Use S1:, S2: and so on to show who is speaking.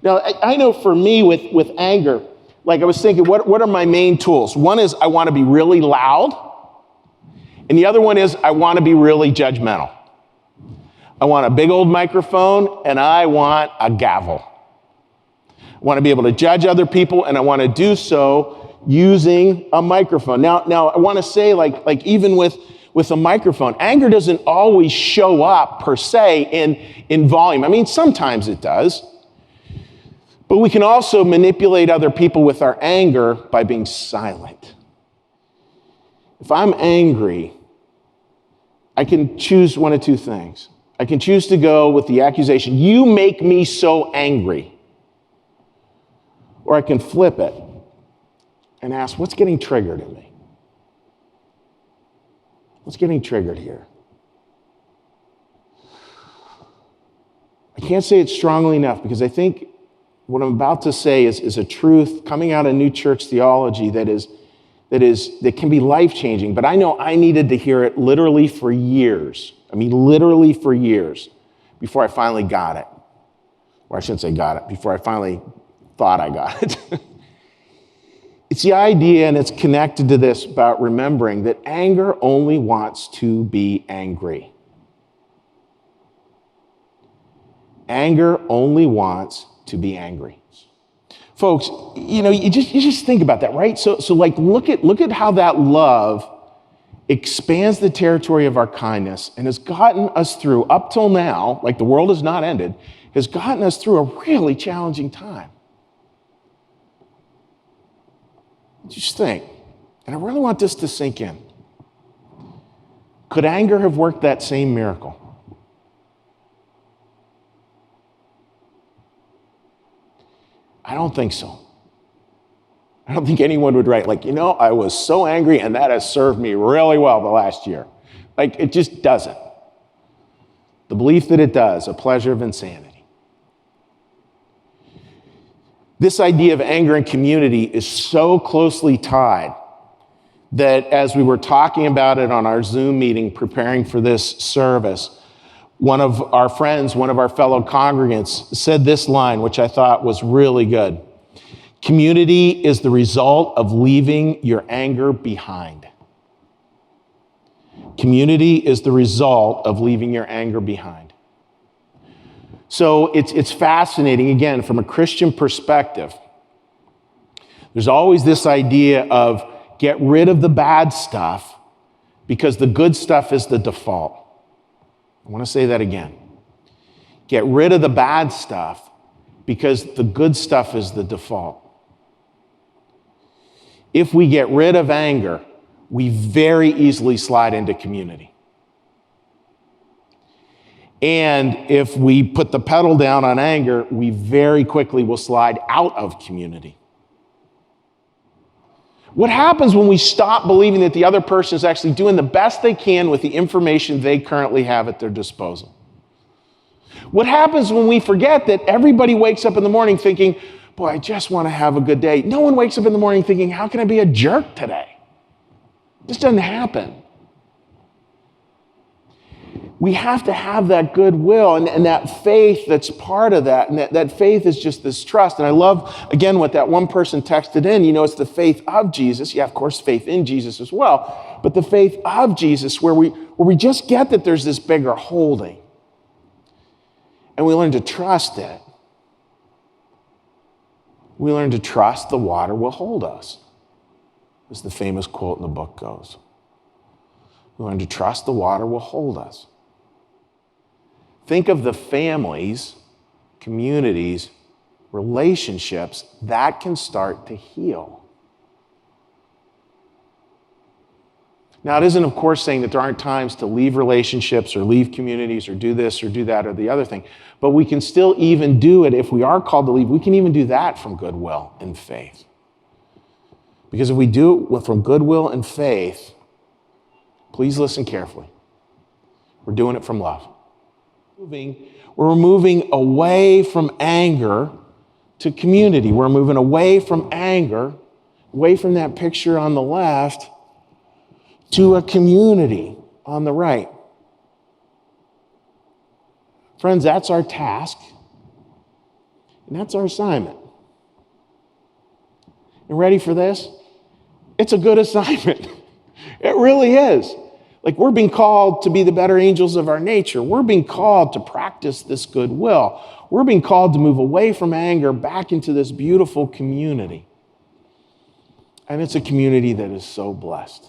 S1: Now, I know for me with anger, like I was thinking, what are my main tools? One is I want to be really loud, and the other one is I want to be really judgmental. I want a big old microphone, and I want a gavel. I want to be able to judge other people, and I want to do so using a microphone. Now I want to say, like even with a microphone, anger doesn't always show up per se in volume. I mean, sometimes it does. But we can also manipulate other people with our anger by being silent. If I'm angry, I can choose one of two things. I can choose to go with the accusation, you make me so angry. Or I can flip it and ask, what's getting triggered in me? What's getting triggered here? I can't say it strongly enough because I think what I'm about to say is a truth coming out of New Church theology that can be life-changing, but I know I needed to hear it literally for years. I mean, literally for years before I finally got it. Or I shouldn't say got it, before I finally thought I got it. It's the idea, and it's connected to this, about remembering that anger only wants to be angry. Anger only wants to be angry. Folks, you just think about that, right? So like look at how that love expands the territory of our kindness and has gotten us through, up till now, like the world has not ended, has gotten us through a really challenging time. Just think, and I really want this to sink in. Could anger have worked that same miracle? I don't think so. I don't think anyone would write, I was so angry and that has served me really well the last year. It just doesn't. The belief that it does, a pleasure of insanity. This idea of anger and community is so closely tied that as we were talking about it on our Zoom meeting preparing for this service, one of our friends, one of our fellow congregants said this line, which I thought was really good. Community is the result of leaving your anger behind. Community is the result of leaving your anger behind. So it's fascinating, again, from a Christian perspective. There's always this idea of get rid of the bad stuff because the good stuff is the default. I want to say that again. Get rid of the bad stuff because the good stuff is the default. If we get rid of anger, we very easily slide into community. And if we put the pedal down on anger, we very quickly will slide out of community. What happens when we stop believing that the other person is actually doing the best they can with the information they currently have at their disposal? What happens when we forget that everybody wakes up in the morning thinking, boy, I just want to have a good day? No one wakes up in the morning thinking, how can I be a jerk today? This doesn't happen. We have to have that goodwill and that faith that's part of that. And that faith is just this trust. And I love, again, what that one person texted in. It's the faith of Jesus. Yeah, of course, faith in Jesus as well. But the faith of Jesus where we just get that there's this bigger holding. And we learn to trust it. We learn to trust the water will hold us, as the famous quote in the book goes. We learn to trust the water will hold us. Think of the families, communities, relationships that can start to heal. Now, it isn't, of course, saying that there aren't times to leave relationships or leave communities or do this or do that or the other thing, but we can still even do it if we are called to leave. We can even do that from goodwill and faith. Because if we do it from goodwill and faith, please listen carefully. We're doing it from love. We're moving away from anger to community. We're moving away from anger, away from that picture on the left, to a community on the right. Friends, that's our task. And that's our assignment. And ready for this? It's a good assignment. It really is. Like, we're being called to be the better angels of our nature. We're being called to practice this goodwill. We're being called to move away from anger back into this beautiful community. And it's a community that is so blessed.